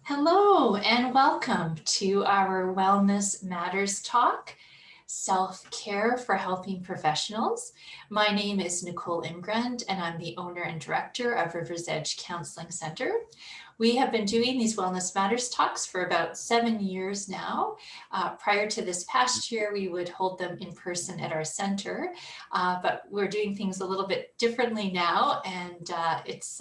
Hello and welcome to our Wellness Matters Talk, Self-Care for Helping Professionals. My name is Nicole Imgrand and I'm the owner and director of River's Edge Counseling Center. We have been doing these Wellness Matters talks for about 7 years now. Prior to this past year, we would hold them in person at our center, but we're doing things a little bit differently now, and it's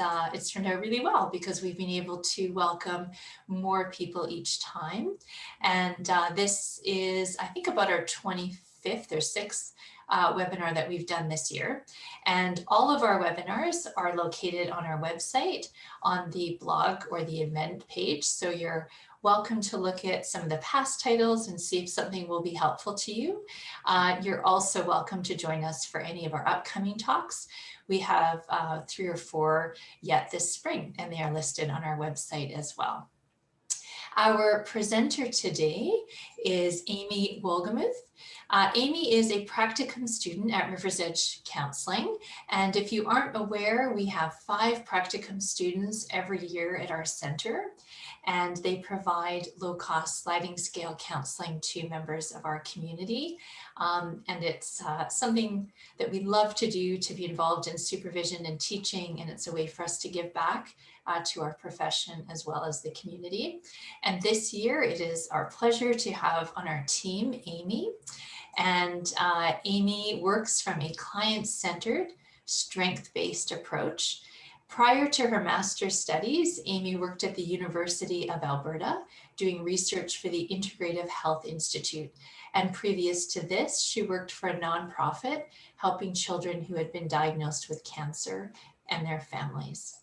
turned out really well because we've been able to welcome more people each time. And this is, I think, about our 25th or 6th webinar that we've done this year. And all of our webinars are located on our website on the blog or the event page. So you're welcome to look at some of the past titles and see if something will be helpful to you. You're also welcome to join us for any of our upcoming talks. We have 3 or 4 yet this spring, and they are listed on our website as well. Our presenter today is Amy Wolgemuth. Amy is a practicum student at River's Edge Counseling. And if you aren't aware, we have 5 practicum students every year at our center, and they provide low-cost sliding scale counseling to members of our community. And it's something that we love to do, to be involved in supervision and teaching, and it's a way for us to give back to our profession as well as the community. And this year, it is our pleasure to have on our team Amy. And Amy works from a client-centered, strength-based approach. Prior to her master's studies, Amy worked at the University of Alberta doing research for the Integrative Health Institute. And previous to this, she worked for a nonprofit helping children who had been diagnosed with cancer and their families.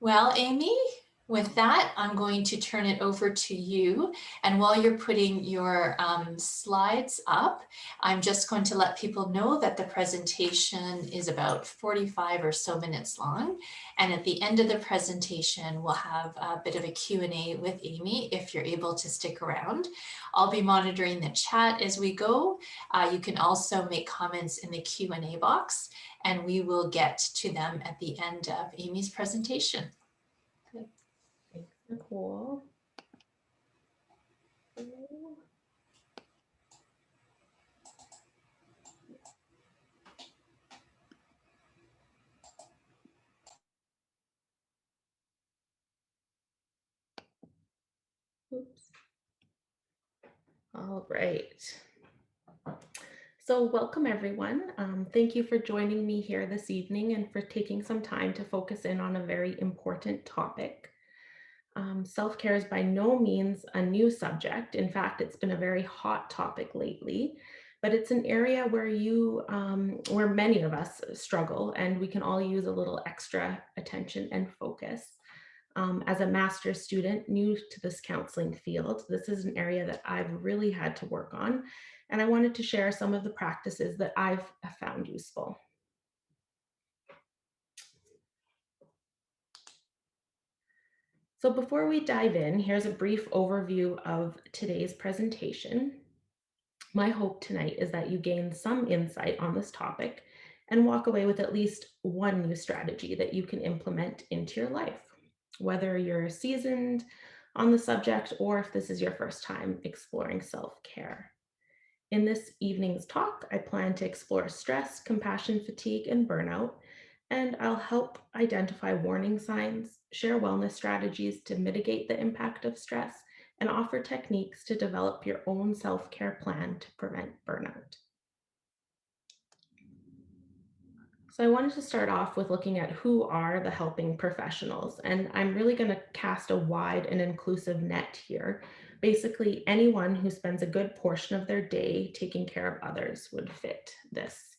Well, Amy, with that, I'm going to turn it over to you. And while you're putting your slides up, I'm just going to let people know that the presentation is about 45 or so minutes long. And at the end of the presentation, we'll have a bit of a Q&A with Amy if you're able to stick around. I'll be monitoring the chat as we go. You can also make comments in the Q&A box, and we will get to them at the end of Amy's presentation. Good. Thanks, Nicole. Oops. All right. So welcome everyone. Thank you for joining me here this evening and for taking some time to focus in on a very important topic. Self-care is by no means a new subject. In fact, it's been a very hot topic lately, but it's an area where many of us struggle, and we can all use a little extra attention and focus. As a master's student new to this counseling field, this is an area that I've really had to work on, and I wanted to share some of the practices that I've found useful. So before we dive in, here's a brief overview of today's presentation. My hope tonight is that you gain some insight on this topic and walk away with at least one new strategy that you can implement into your life, whether you're seasoned on the subject or if this is your first time exploring self-care. In this evening's talk, I plan to explore stress, compassion fatigue, and burnout, and I'll help identify warning signs, share wellness strategies to mitigate the impact of stress, and offer techniques to develop your own self-care plan to prevent burnout. So I wanted to start off with looking at who are the helping professionals, and I'm really going to cast a wide and inclusive net here. Basically, anyone who spends a good portion of their day taking care of others would fit this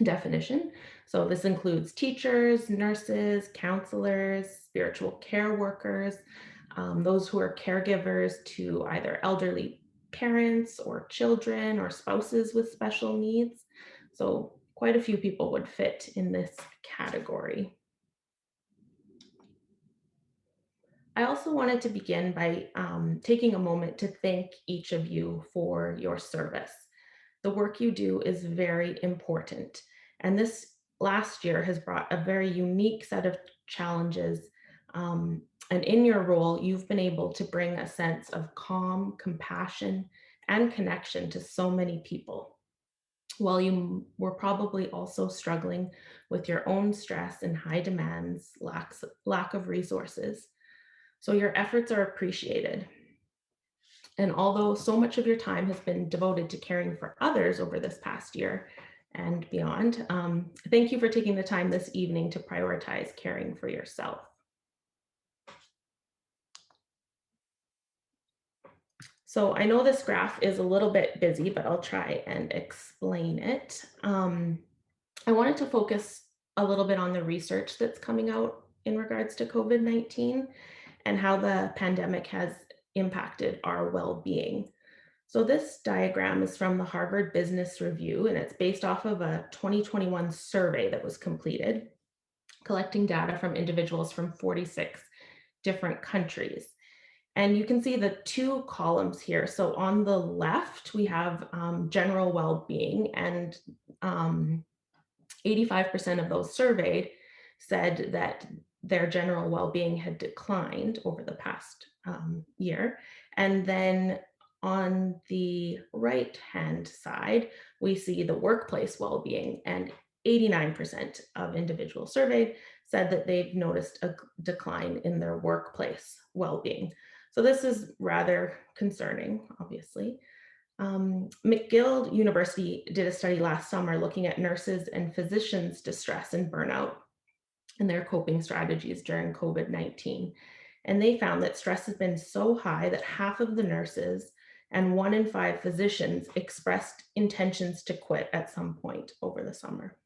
definition. So this includes teachers, nurses, counselors, spiritual care workers, those who are caregivers to either elderly parents or children or spouses with special needs. So quite a few people would fit in this category. I also wanted to begin by taking a moment to thank each of you for your service. The work you do is very important. And this last year has brought a very unique set of challenges And in your role, you've been able to bring a sense of calm, compassion, and connection to so many people. While you were probably also struggling with your own stress and high demands, lack of resources. So your efforts are appreciated. And although so much of your time has been devoted to caring for others over this past year and beyond, thank you for taking the time this evening to prioritize caring for yourself. So I know this graph is a little bit busy, but I'll try and explain it. I wanted to focus a little bit on the research that's coming out in regards to COVID-19 and how the pandemic has impacted our well-being. So this diagram is from the Harvard Business Review, and it's based off of a 2021 survey that was completed, collecting data from individuals from 46 different countries. And you can see the two columns here. So on the left, we have general well-being, and 85% of those surveyed said that their general well-being had declined over the past year. And then on the right-hand side, we see the workplace well-being, and 89% of individuals surveyed said that they've noticed a decline in their workplace well-being. So this is rather concerning, obviously. McGill University did a study last summer looking at nurses and physicians' distress and burnout and their coping strategies during COVID-19. And they found that stress has been so high that half of the nurses and 1 in 5 physicians expressed intentions to quit at some point over the summer.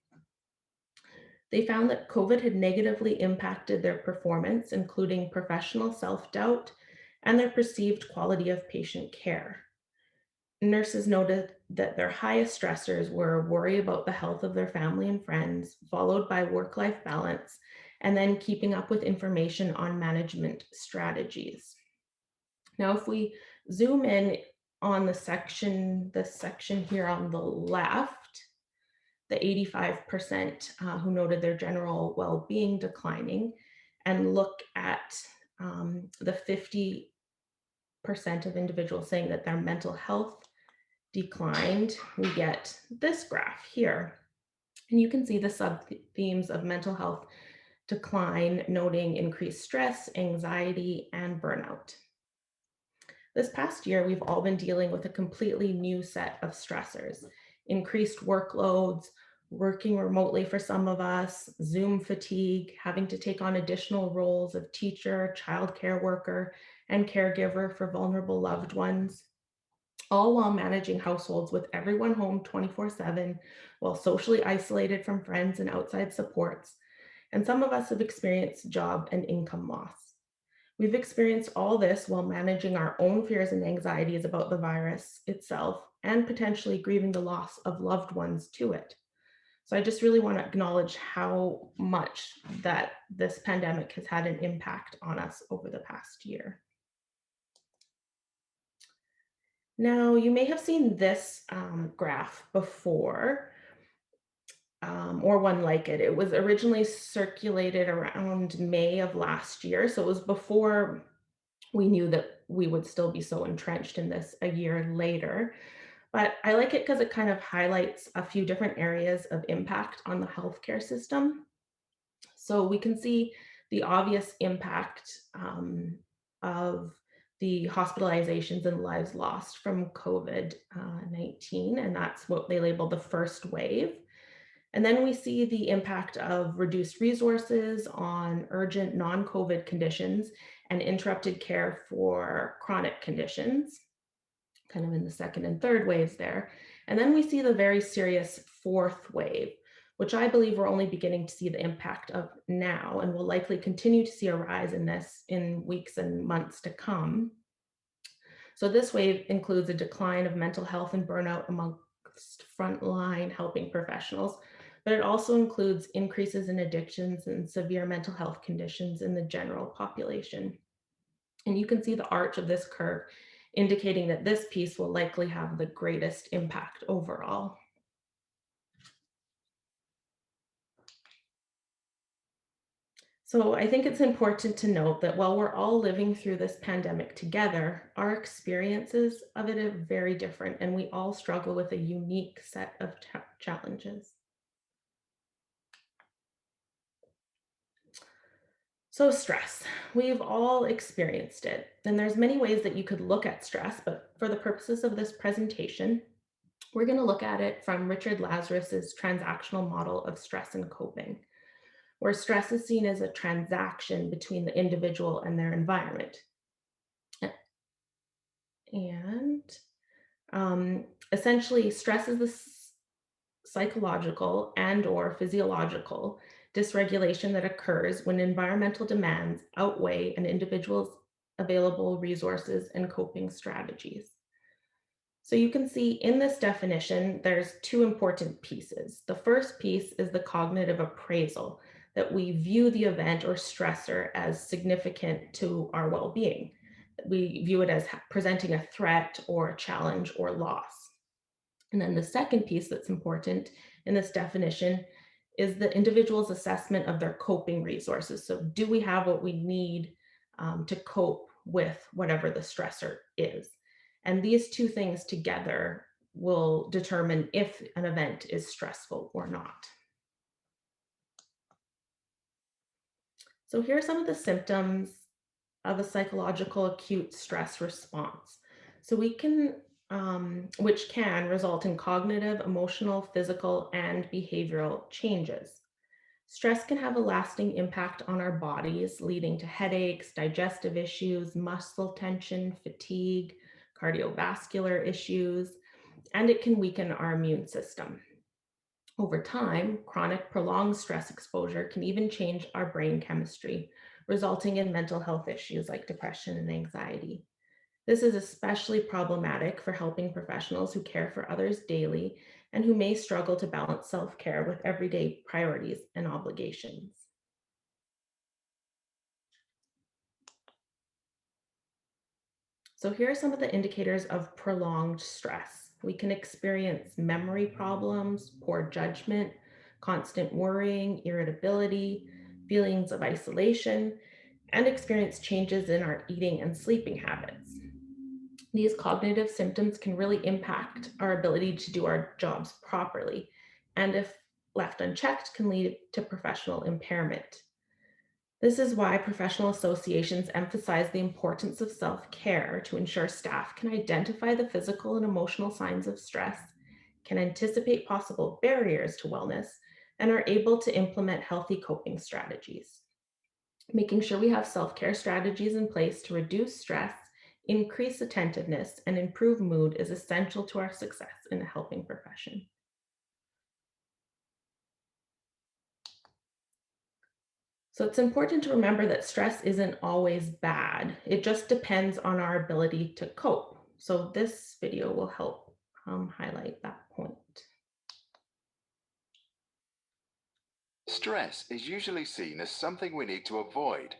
They found that COVID had negatively impacted their performance, including professional self-doubt and their perceived quality of patient care. Nurses noted that their highest stressors were worry about the health of their family and friends, followed by work-life balance, and then keeping up with information on management strategies. Now, if we zoom in on the section here on the left, the 85% who noted their general well-being declining, and look at the 50% of individuals saying that their mental health declined, we get this graph here. And you can see the sub-themes of mental health decline, noting increased stress, anxiety, and burnout. This past year, we've all been dealing with a completely new set of stressors, increased workloads, working remotely for some of us, Zoom fatigue, having to take on additional roles of teacher, childcare worker, and caregiver for vulnerable loved ones, all while managing households with everyone home 24/7, while socially isolated from friends and outside supports. And some of us have experienced job and income loss. We've experienced all this while managing our own fears and anxieties about the virus itself and potentially grieving the loss of loved ones to it. So I just really want to acknowledge how much that this pandemic has had an impact on us over the past year. Now, you may have seen this graph before, or one like it. It was originally circulated around May of last year, so it was before we knew that we would still be so entrenched in this a year later. But I like it because it kind of highlights a few different areas of impact on the healthcare system. So we can see the obvious impact of the hospitalizations and lives lost from COVID-19, and that's what they label the first wave. And then we see the impact of reduced resources on urgent non-COVID conditions and interrupted care for chronic conditions, kind of in the second and third waves there. And then we see the very serious fourth wave, which I believe we're only beginning to see the impact of now, and will likely continue to see a rise in this in weeks and months to come. So this wave includes a decline of mental health and burnout amongst frontline helping professionals, but it also includes increases in addictions and severe mental health conditions in the general population. And you can see the arch of this curve indicating that this piece will likely have the greatest impact overall. So I think it's important to note that while we're all living through this pandemic together, our experiences of it are very different, and we all struggle with a unique set of challenges. So stress, we've all experienced it, and there's many ways that you could look at stress, but for the purposes of this presentation, we're going to look at it from Richard Lazarus's transactional model of stress and coping, where stress is seen as a transaction between the individual and their environment. And essentially, stress is the psychological and or physiological dysregulation that occurs when environmental demands outweigh an individual's available resources and coping strategies. So you can see in this definition, there's two important pieces. The first piece is the cognitive appraisal, that we view the event or stressor as significant to our well-being. We view it as presenting a threat or a challenge or loss. And then the second piece that's important in this definition is the individual's assessment of their coping resources. So, do we have what we need to cope with whatever the stressor is? And these two things together will determine if an event is stressful or not. So, here are some of the symptoms of a psychological acute stress response. So we can, which can result in cognitive, emotional, physical, and behavioral changes. Stress can have a lasting impact on our bodies, leading to headaches, digestive issues, muscle tension, fatigue, cardiovascular issues, and it can weaken our immune system. Over time, chronic prolonged stress exposure can even change our brain chemistry, resulting in mental health issues like depression and anxiety. This is especially problematic for helping professionals who care for others daily and who may struggle to balance self care with everyday priorities and obligations. So, here are some of the indicators of prolonged stress. We can experience memory problems, poor judgment, constant worrying, irritability, feelings of isolation, and experience changes in our eating and sleeping habits. These cognitive symptoms can really impact our ability to do our jobs properly, and if left unchecked, can lead to professional impairment. This is why professional associations emphasize the importance of self care to ensure staff can identify the physical and emotional signs of stress, can anticipate possible barriers to wellness, and are able to implement healthy coping strategies. Making sure we have self care strategies in place to reduce stress, increase attentiveness, and improve mood is essential to our success in the helping profession. So it's important to remember that stress isn't always bad. It just depends on our ability to cope. So this video will help highlight that point. Stress is usually seen as something we need to avoid.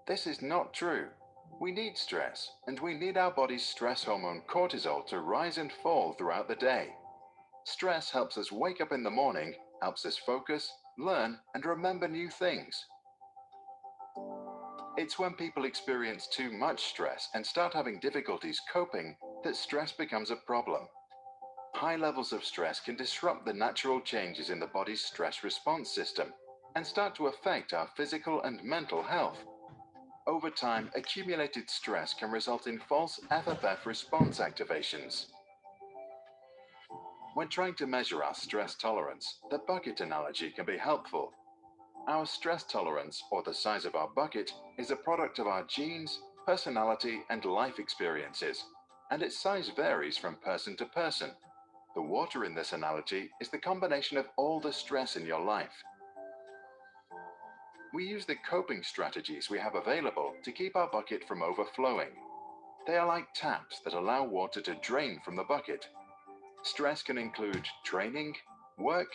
This is not true. We need stress, and we need our body's stress hormone cortisol to rise and fall throughout the day. Stress helps us wake up in the morning, helps us focus, learn, and remember new things. It's when people experience too much stress and start having difficulties coping that stress becomes a problem. High levels of stress can disrupt the natural changes in the body's stress response system and start to affect our physical and mental health. Over time, accumulated stress can result in false FFF response activations. When trying to measure our stress tolerance, the bucket analogy can be helpful. Our stress tolerance, or the size of our bucket, is a product of our genes, personality, and life experiences, and its size varies from person to person. The water in this analogy is the combination of all the stress in your life. We use the coping strategies we have available to keep our bucket from overflowing. They are like taps that allow water to drain from the bucket. Stress can include training, work,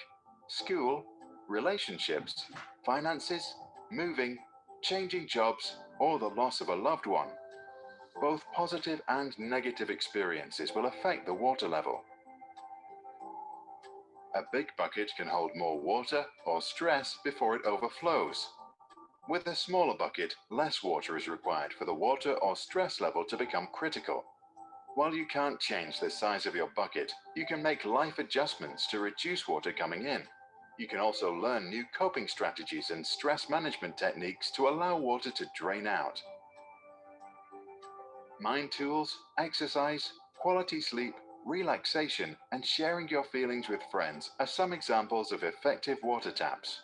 school, relationships, finances, moving, changing jobs, or the loss of a loved one. Both positive and negative experiences will affect the water level. A big bucket can hold more water or stress before it overflows. With a smaller bucket, less water is required for the water or stress level to become critical. While you can't change the size of your bucket, you can make life adjustments to reduce water coming in. You can also learn new coping strategies and stress management techniques to allow water to drain out. Mind tools, exercise, quality sleep, relaxation, and sharing your feelings with friends are some examples of effective water taps.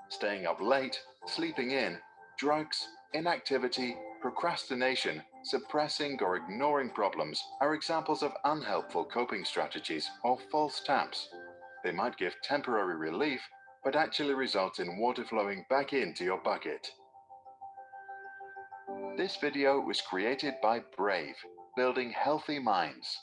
Staying up late, sleeping in, drugs, inactivity, procrastination, suppressing or ignoring problems are examples of unhelpful coping strategies or false taps. They might give temporary relief, but actually result in water flowing back into your bucket. This video was created by Brave, Building Healthy Minds.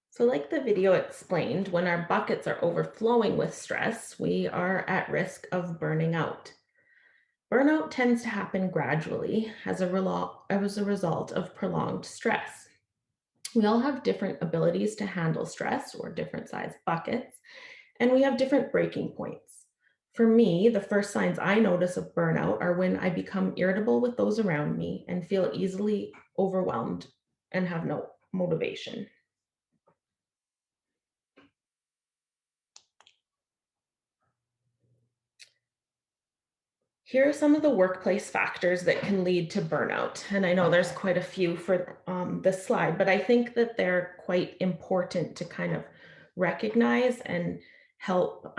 So like the video explained, when our buckets are overflowing with stress, we are at risk of burning out. Burnout tends to happen gradually as a result of prolonged stress. We all have different abilities to handle stress or different size buckets, and we have different breaking points. For me, the first signs I notice of burnout are when I become irritable with those around me and feel easily overwhelmed and have no motivation. Here are some of the workplace factors that can lead to burnout. And I know there's quite a few for this slide, but I think that they're quite important to kind of recognize and help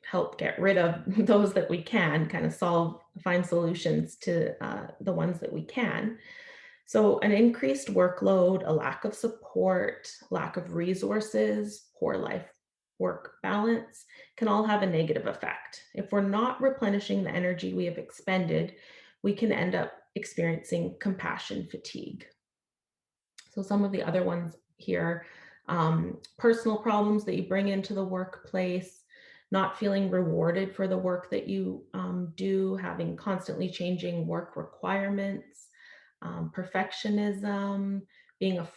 help get rid of those that we can, kind of find solutions to the ones that we can. So an increased workload, a lack of support, lack of resources, poor life work balance can all have a negative effect. If we're not replenishing the energy we have expended, we can end up experiencing compassion fatigue. So some of the other ones here, personal problems that you bring into the workplace, not feeling rewarded for the work that you do, having constantly changing work requirements, perfectionism, being a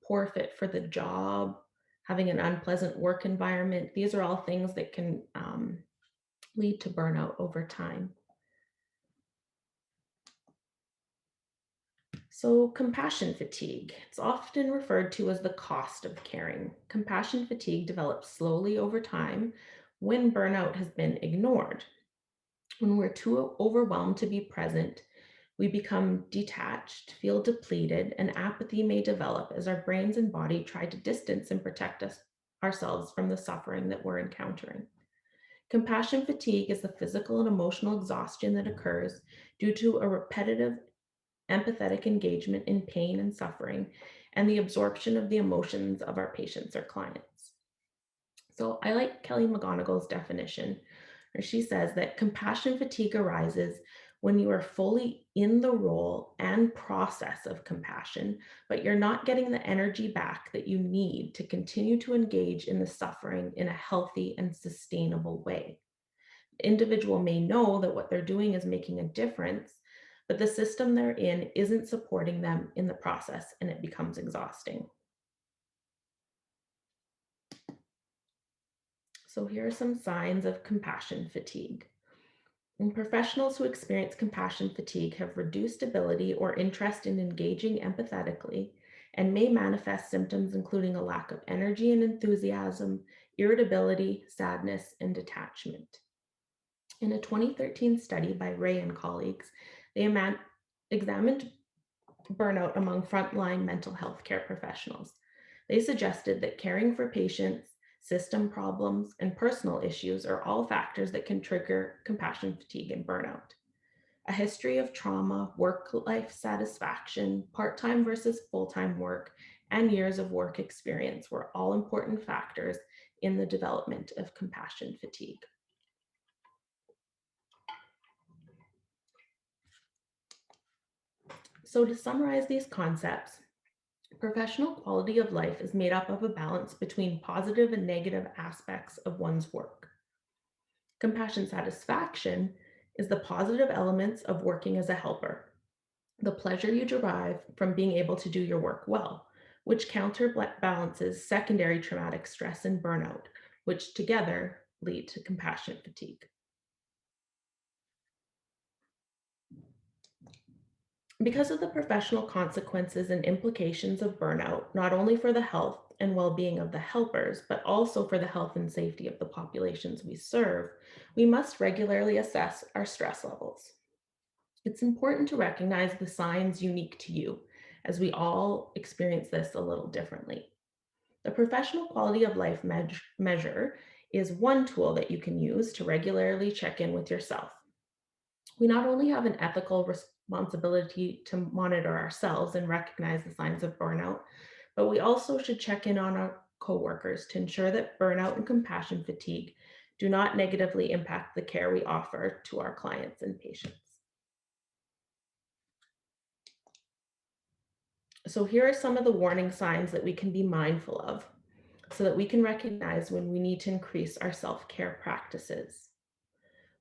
poor fit for the job, having an unpleasant work environment. These are all things that can lead to burnout over time. So compassion fatigue, it's often referred to as the cost of caring. Compassion fatigue develops slowly over time when burnout has been ignored. When we're too overwhelmed to be present, we become detached, feel depleted, and apathy may develop as our brains and body try to distance and protect ourselves from the suffering that we're encountering. Compassion fatigue is the physical and emotional exhaustion that occurs due to a repetitive empathetic engagement in pain and suffering, and the absorption of the emotions of our patients or clients. So I like Kelly McGonigal's definition, where she says that compassion fatigue arises when you are fully in the role and process of compassion, but you're not getting the energy back that you need to continue to engage in the suffering in a healthy and sustainable way. The individual may know that what they're doing is making a difference, but the system they're in isn't supporting them in the process, and it becomes exhausting. So here are some signs of compassion fatigue. And professionals who experience compassion fatigue have reduced ability or interest in engaging empathetically and may manifest symptoms including a lack of energy and enthusiasm, irritability, sadness, and detachment. In a 2013 study by Ray and colleagues, they examined burnout among frontline mental health care professionals. They suggested that caring for patients, system problems, and personal issues are all factors that can trigger compassion fatigue and burnout. A history of trauma, work-life satisfaction, part-time versus full-time work, and years of work experience were all important factors in the development of compassion fatigue. So to summarize these concepts, professional quality of life is made up of a balance between positive and negative aspects of one's work. Compassion satisfaction is the positive elements of working as a helper, the pleasure you derive from being able to do your work well, which counterbalances secondary traumatic stress and burnout, which together lead to compassion fatigue. Because of the professional consequences and implications of burnout, not only for the health and well-being of the helpers, but also for the health and safety of the populations we serve, we must regularly assess our stress levels. It's important to recognize the signs unique to you, as we all experience this a little differently. The professional quality of life measure is one tool that you can use to regularly check in with yourself. We not only have an ethical responsibility to monitor ourselves and recognize the signs of burnout, but we also should check in on our coworkers to ensure that burnout and compassion fatigue do not negatively impact the care we offer to our clients and patients. So here are some of the warning signs that we can be mindful of so that we can recognize when we need to increase our self-care practices.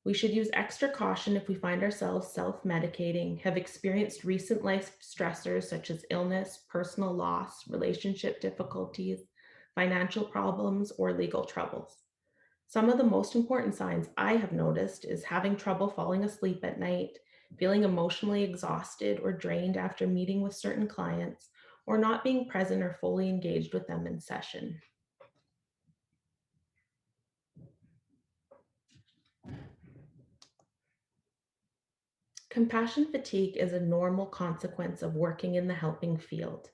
We should use extra caution if we find ourselves self-medicating, have experienced recent life stressors such as illness, personal loss, relationship difficulties, financial problems, or legal troubles. Some of the most important signs I have noticed is having trouble falling asleep at night, feeling emotionally exhausted or drained after meeting with certain clients, or not being present or fully engaged with them in session. Compassion fatigue is a normal consequence of working in the helping field.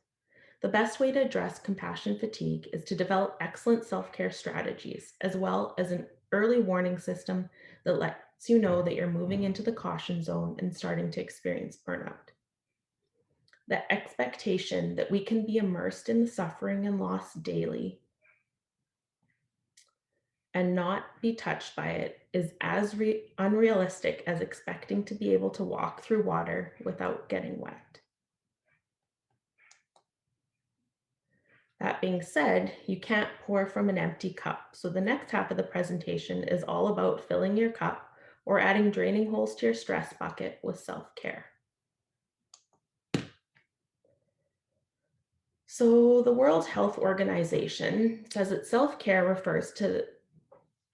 The best way to address compassion fatigue is to develop excellent self-care strategies, as well as an early warning system that lets you know that you're moving into the caution zone and starting to experience burnout. The expectation that we can be immersed in the suffering and loss daily and not be touched by it is as unrealistic as expecting to be able to walk through water without getting wet. That being said, you can't pour from an empty cup. So the next half of the presentation is all about filling your cup or adding draining holes to your stress bucket with self-care. So the World Health Organization says that self-care refers to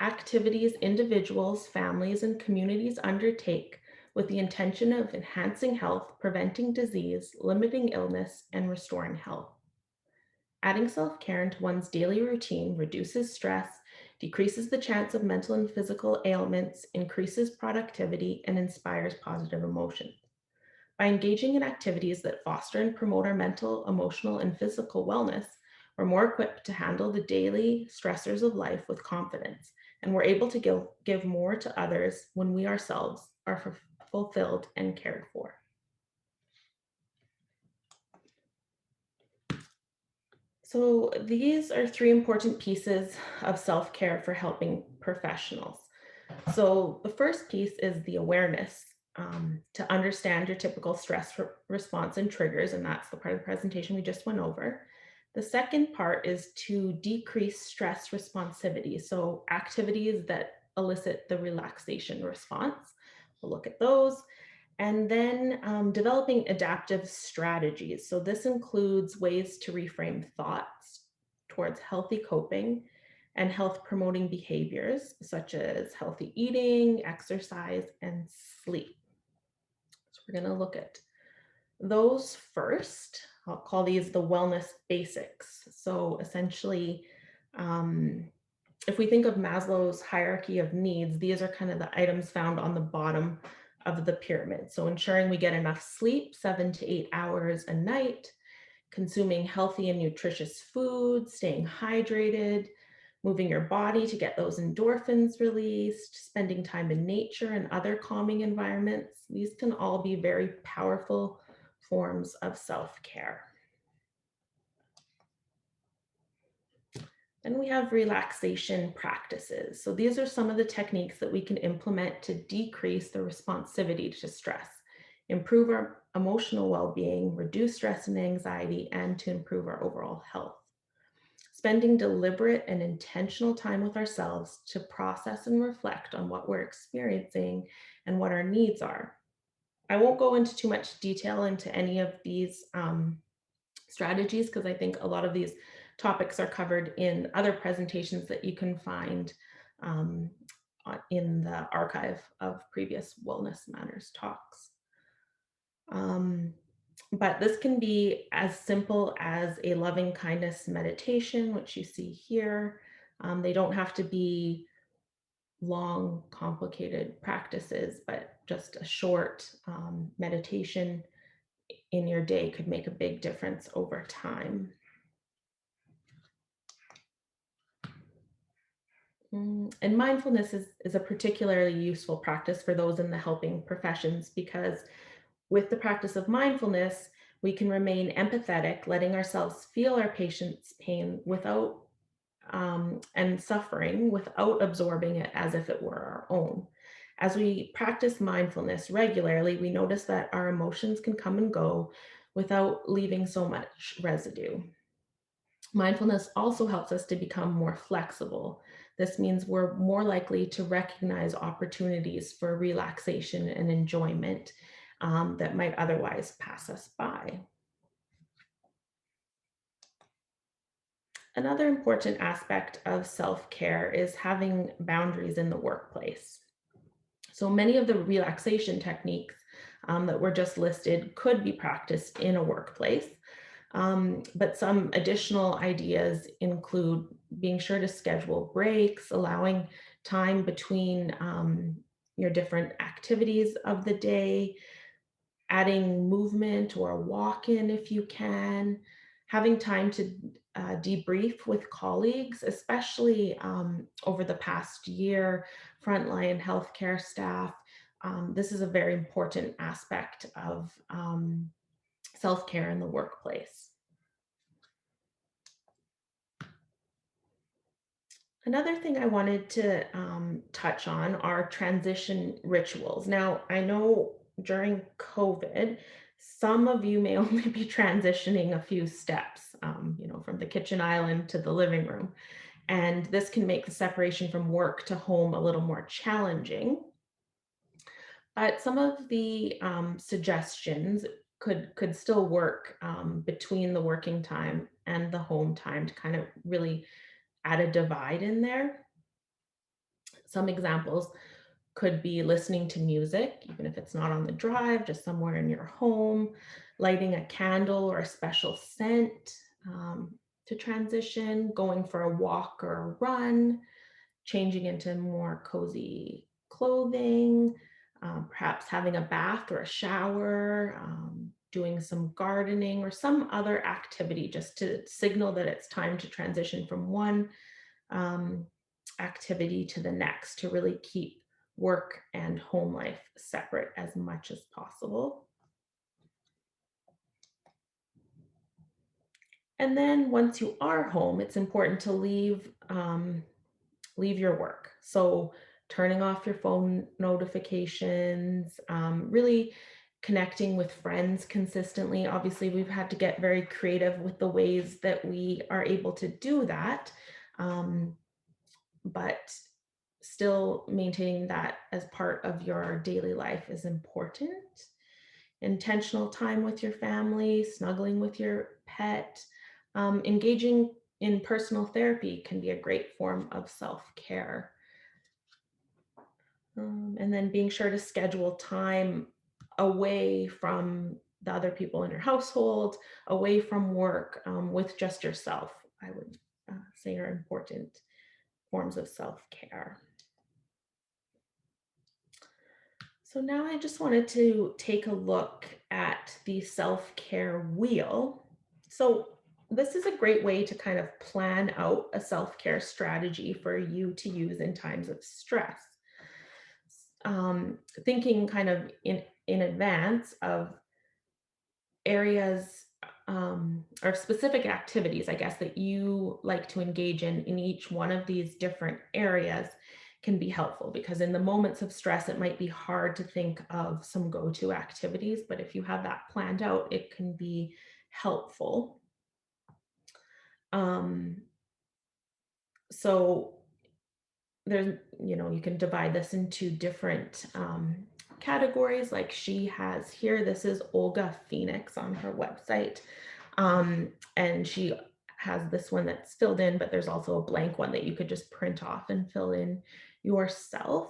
activities individuals, families, and communities undertake with the intention of enhancing health, preventing disease, limiting illness, and restoring health. Adding self-care into one's daily routine reduces stress, decreases the chance of mental and physical ailments, increases productivity, and inspires positive emotions. By engaging in activities that foster and promote our mental, emotional, and physical wellness, we're more equipped to handle the daily stressors of life with confidence, and we're able to give more to others when we ourselves are fulfilled and cared for. So these are three important pieces of self-care for helping professionals. So the first piece is the awareness to understand your typical stress response and triggers, and that's the part of the presentation we just went over. The second part is to decrease stress responsivity, so activities that elicit the relaxation response. We'll look at those. And then developing adaptive strategies. So this includes ways to reframe thoughts towards healthy coping and health promoting behaviors, such as healthy eating, exercise, and sleep. So we're going to look at those first. I'll call these the wellness basics. So essentially, if we think of Maslow's hierarchy of needs, these are kind of the items found on the bottom of the pyramid. So ensuring we get enough sleep, 7 to 8 hours a night, consuming healthy and nutritious food, staying hydrated, moving your body to get those endorphins released, spending time in nature and other calming environments. These can all be very powerful forms of self-care. Then we have relaxation practices. So these are some of the techniques that we can implement to decrease the responsivity to stress, improve our emotional well-being, reduce stress and anxiety, and to improve our overall health. Spending deliberate and intentional time with ourselves to process and reflect on what we're experiencing and what our needs are. I won't go into too much detail into any of these strategies, because I think a lot of these topics are covered in other presentations that you can find um, in the archive of previous Wellness Matters talks. Um, but this can be as simple as a loving kindness meditation, which you see here. They don't have to be long, complicated practices, but just a short meditation in your day could make a big difference over time. And mindfulness is a particularly useful practice for those in the helping professions, because with the practice of mindfulness, we can remain empathetic, letting ourselves feel our patient's pain without and suffering without absorbing it as if it were our own. As we practice mindfulness regularly, we notice that our emotions can come and go without leaving so much residue. Mindfulness also helps us to become more flexible. This means we're more likely to recognize opportunities for relaxation and enjoyment that might otherwise pass us by. Another important aspect of self-care is having boundaries in the workplace. So many of the relaxation techniques that were just listed could be practiced in a workplace. But some additional ideas include being sure to schedule breaks, allowing time between your different activities of the day, adding movement or a walk in if you can, having time to debrief with colleagues, especially over the past year, frontline healthcare staff. This is a very important aspect of self-care in the workplace. Another thing I wanted to touch on are transition rituals. Now, I know during COVID, some of you may only be transitioning a few steps, from the kitchen island to the living room. And this can make the separation from work to home a little more challenging. But some of the suggestions could still work between the working time and the home time to kind of really add a divide in there. Some examples could be listening to music, even if it's not on the drive, just somewhere in your home, lighting a candle or a special scent to transition, going for a walk or a run, changing into more cozy clothing, perhaps having a bath or a shower, doing some gardening or some other activity just to signal that it's time to transition from one activity to the next, to really keep work and home life separate as much as possible. And then once you are home, it's important to leave your work. So turning off your phone notifications, really connecting with friends consistently. Obviously, we've had to get very creative with the ways that we are able to do that. But still maintaining that as part of your daily life is important. Intentional time with your family, snuggling with your pet, engaging in personal therapy can be a great form of self-care. And then being sure to schedule time away from the other people in your household, away from work, with just yourself, I would say are important forms of self-care. So now I just wanted to take a look at the self-care wheel. So this is a great way to kind of plan out a self-care strategy for you to use in times of stress. Thinking kind of in advance of areas or specific activities, I guess, that you like to engage in each one of these different areas can be helpful, because in the moments of stress, it might be hard to think of some go-to activities, but if you have that planned out, it can be helpful. So there's, you can divide this into different categories like she has here. This is Olga Phoenix on her website. And she has this one that's filled in, but there's also a blank one that you could just print off and fill in yourself.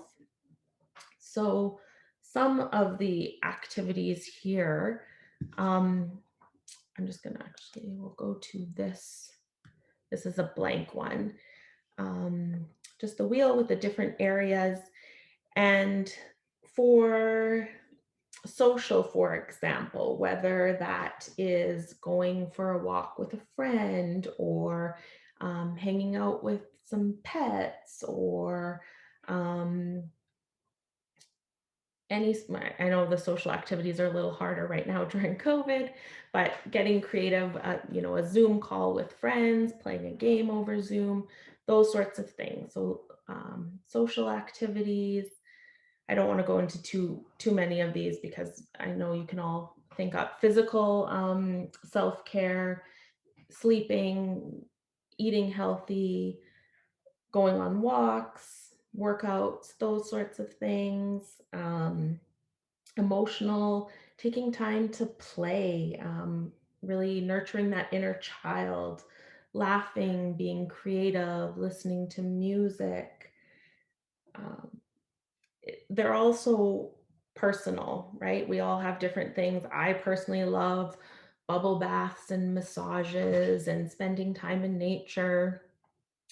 So some of the activities here, I'm just gonna actually, we'll go to this. This is a blank one. Just the wheel with the different areas. And for social, for example, whether that is going for a walk with a friend or hanging out with some pets or um, I know the social activities are a little harder right now during COVID, but getting creative, a Zoom call with friends, playing a game over Zoom, those sorts of things. So social activities. I don't want to go into too many of these because I know you can all think up physical self-care, sleeping, eating healthy, going on walks, workouts, those sorts of things. Emotional, taking time to play, really nurturing that inner child, laughing, being creative, listening to music. Um, they're also personal, right? We all have different things. I personally love bubble baths and massages and spending time in nature.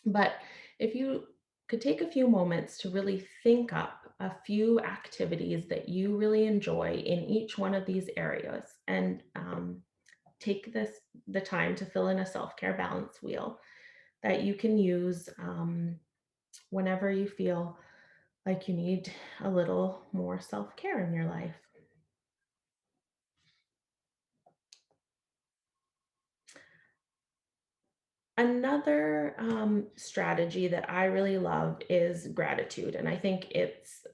But if you could take a few moments to really think up a few activities that you really enjoy in each one of these areas and take the time to fill in a self-care balance wheel that you can use whenever you feel like you need a little more self-care in your life. Another strategy that I really love is gratitude, and I think it's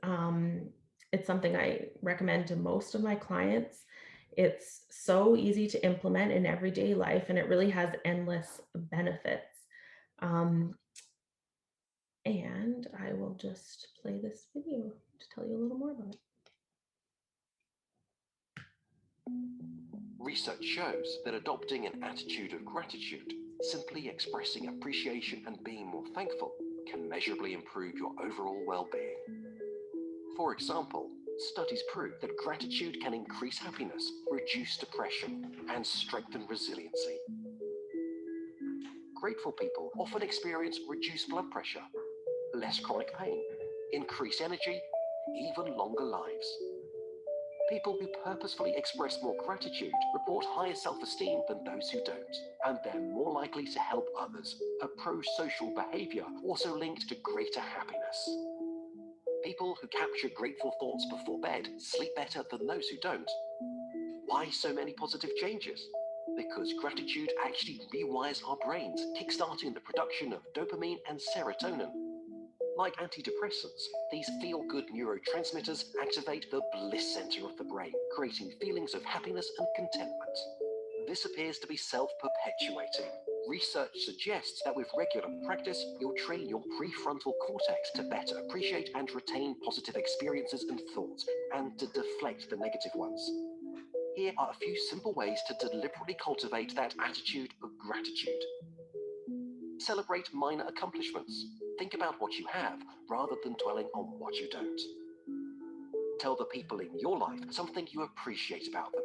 something I recommend to most of my clients. It's so easy to implement in everyday life, and it really has endless benefits. Um, and I will just play this video to tell you a little more about it. Research shows that adopting an attitude of gratitude, simply expressing appreciation and being more thankful, can measurably improve your overall well-being. For example, studies prove that gratitude can increase happiness, reduce depression, and strengthen resiliency. Grateful people often experience reduced blood pressure, less chronic pain, increased energy, even longer lives. People who purposefully express more gratitude report higher self-esteem than those who don't, and they're more likely to help others, a pro-social behavior also linked to greater happiness. People who capture grateful thoughts before bed sleep better than those who don't. Why so many positive changes? Because gratitude actually rewires our brains, kickstarting the production of dopamine and serotonin. Like antidepressants, these feel-good neurotransmitters activate the bliss center of the brain, creating feelings of happiness and contentment. This appears to be self-perpetuating. Research suggests that with regular practice, you'll train your prefrontal cortex to better appreciate and retain positive experiences and thoughts, and to deflect the negative ones. Here are a few simple ways to deliberately cultivate that attitude of gratitude. Celebrate minor accomplishments. Think about what you have rather than dwelling on what you don't. Tell the people in your life something you appreciate about them.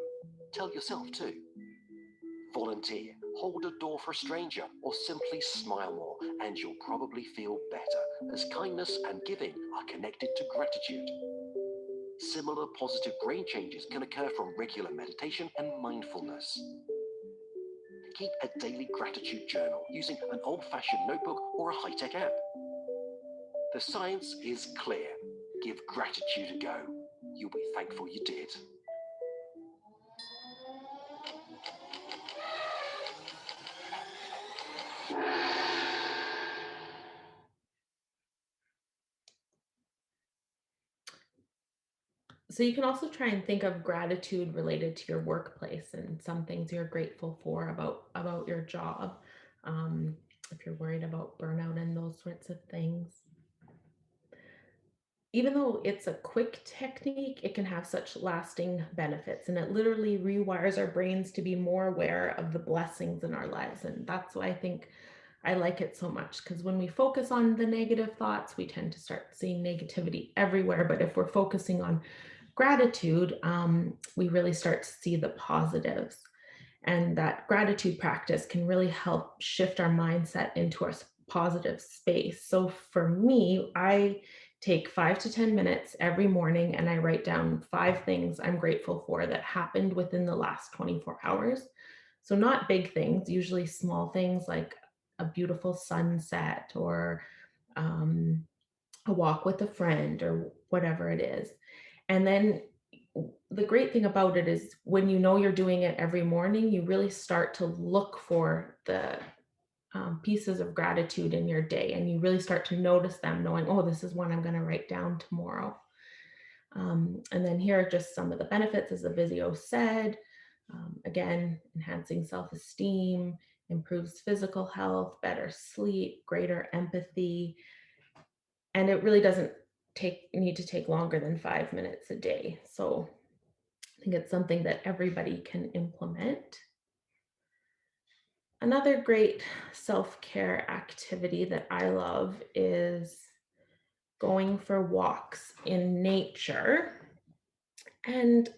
Tell yourself too. Volunteer, hold a door for a stranger, or simply smile more, and you'll probably feel better, as kindness and giving are connected to gratitude. Similar positive brain changes can occur from regular meditation and mindfulness. Keep a daily gratitude journal using an old-fashioned notebook or a high-tech app. The science is clear. Give gratitude a go. You'll be thankful you did. So you can also try and think of gratitude related to your workplace and some things you're grateful for about your job. If you're worried about burnout and those sorts of things. even though it's a quick technique, it can have such lasting benefits, and it literally rewires our brains to be more aware of the blessings in our lives. And that's why I think I like it so much, because when we focus on the negative thoughts, we tend to start seeing negativity everywhere. But if we're focusing on gratitude, we really start to see the positives. And that gratitude practice can really help shift our mindset into a positive space. So for me, I take 5 to 10 minutes every morning and I write down 5 things I'm grateful for that happened within the last 24 hours. So, not big things, usually small things like a beautiful sunset or um, a walk with a friend or whatever it is. And then the great thing about it is when you know you're doing it every morning, you really start to look for the pieces of gratitude in your day, and you really start to notice them, knowing, oh, this is one I'm going to write down tomorrow. And then here are just some of the benefits, as the video said. Again, enhancing self esteem, improves physical health, better sleep, greater empathy, and it really doesn't need to take longer than 5 minutes a day. So I think it's something that everybody can implement. Another great self-care activity that I love is going for walks in nature. And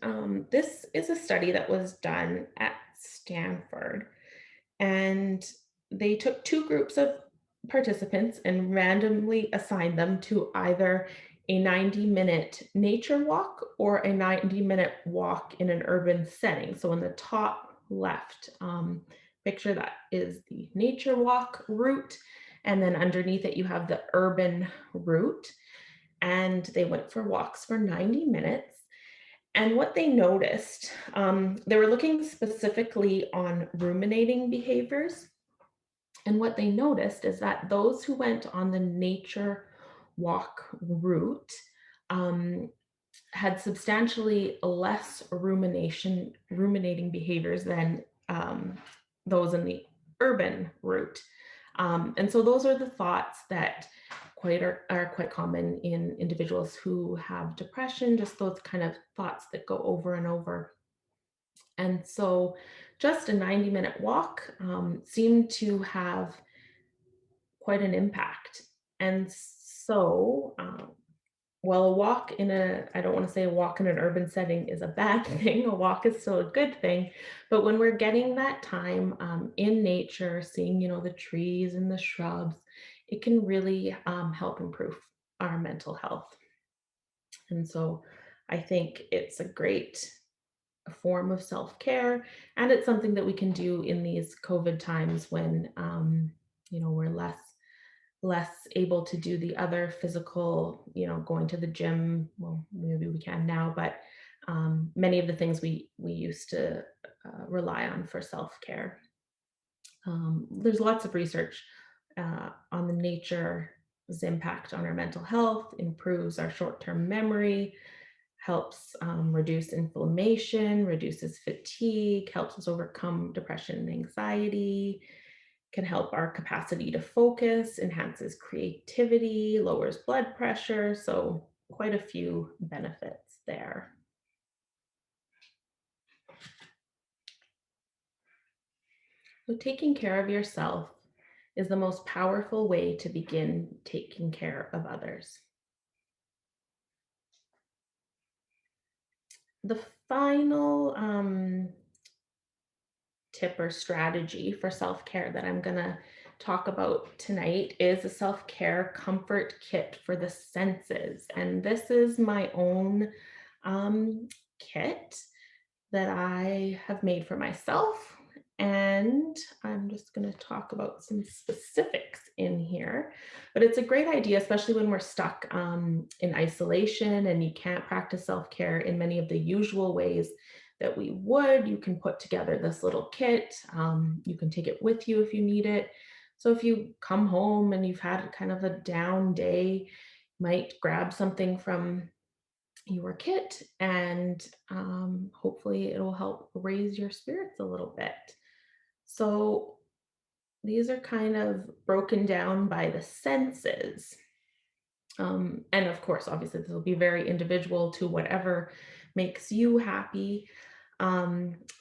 this is a study that was done at Stanford. And they took 2 groups of participants and randomly assigned them to either a 90-minute nature walk or a 90-minute walk in an urban setting. So in the top left picture, that is the nature walk route. And then underneath it, you have the urban route. And they went for walks for 90 minutes. And what they noticed, they were looking specifically on ruminating behaviors. And what they noticed is that those who went on the nature walk route um, had substantially less ruminating behaviors than those in the urban route. And so those are the thoughts that are quite common in individuals who have depression, just those kind of thoughts that go over and over. And so just a 90-minute walk seemed to have quite an impact. And so while a walk I don't want to say a walk in an urban setting is a bad thing, a walk is still a good thing. But when we're getting that time in nature, seeing, the trees and the shrubs, it can really help improve our mental health. And so I think it's a great form of self-care, and it's something that we can do in these COVID times when, we're less able to do the other physical, going to the gym. Well, maybe we can now, but many of the things we used to rely on for self-care. There's lots of research on the nature's impact on our mental health, improves our short-term memory, helps reduce inflammation, reduces fatigue, helps us overcome depression and anxiety, can help our capacity to focus, enhances creativity, lowers blood pressure. So quite a few benefits there. So taking care of yourself is the most powerful way to begin taking care of others. The final tip or strategy for self-care that I'm going to talk about tonight is a self-care comfort kit for the senses. And this is my own kit that I have made for myself. And I'm just going to talk about some specifics in here. But it's a great idea, especially when we're stuck in isolation and you can't practice self-care in many of the usual ways that we would. You can put together this little kit. You can take it with you if you need it. So if you come home and you've had kind of a down day, you might grab something from your kit, and hopefully it'll help raise your spirits a little bit. So these are kind of broken down by the senses. And of course, obviously, this will be very individual to whatever makes you happy.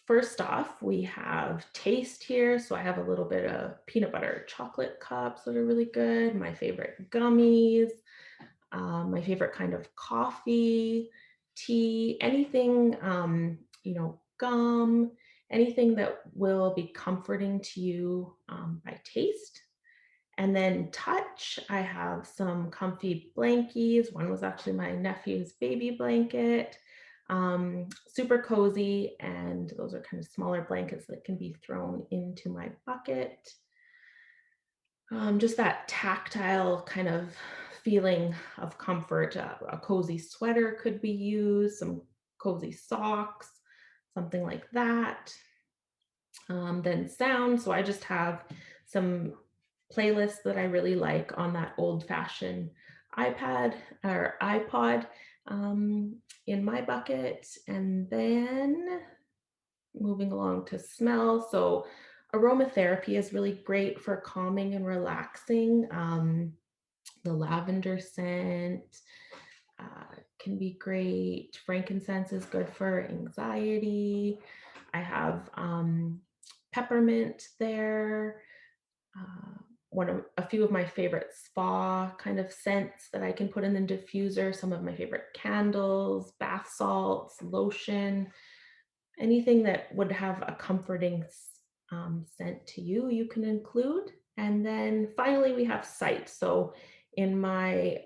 First off, we have taste here. So I have a little bit of peanut butter chocolate cups that are really good, my favorite gummies, my favorite kind of coffee, tea, anything, gum, anything that will be comforting to you by taste. And then touch, I have some comfy blankies. One was actually my nephew's baby blanket. Super cozy, and those are kind of smaller blankets that can be thrown into my bucket. Just that tactile kind of feeling of comfort. A cozy sweater could be used, some cozy socks, something like that. Then sound. So I just have some playlists that I really like on that old fashioned iPad or iPod in my bucket. And then moving along to smell. So aromatherapy is really great for calming and relaxing. The lavender scent can be great. Frankincense is good for anxiety. I have peppermint there. A few of my favorite spa kind of scents that I can put in the diffuser. Some of my favorite candles, bath salts, lotion, anything that would have a comforting scent to you, you can include. And then finally, we have sight. So in my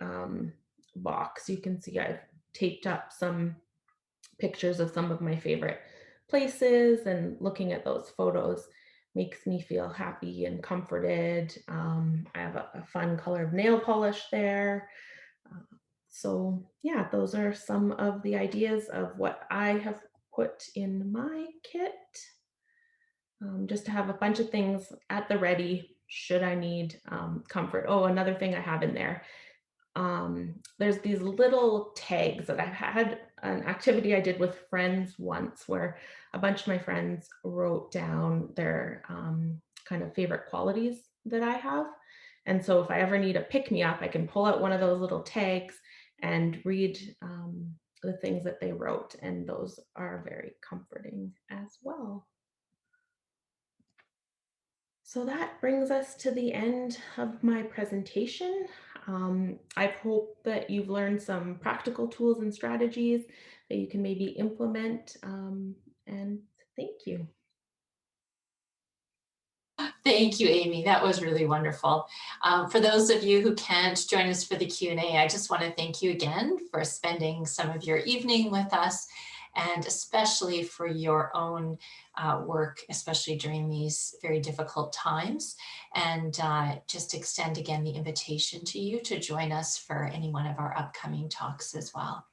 box, you can see I've taped up some pictures of some of my favorite places, and looking at those photos makes me feel happy and comforted. I have a fun color of nail polish there. Uh, so yeah, those are some of the ideas of what I have put in my kit, just to have a bunch of things at the ready should I need comfort. Oh, another thing I have in there, there's these little tags that I've had an activity I did with friends once where a bunch of my friends wrote down their kind of favorite qualities that I have. And so if I ever need a pick me up, I can pull out one of those little tags and read the things that they wrote. And those are very comforting as well. So that brings us to the end of my presentation. I hope that you've learned some practical tools and strategies that you can maybe implement. And thank you. Thank you, Amy. That was really wonderful. For those of you who can't join us for the Q&A, I just want to thank you again for spending some of your evening with us, and especially for your own work, especially during these very difficult times. And just extend again the invitation to you to join us for any one of our upcoming talks as well.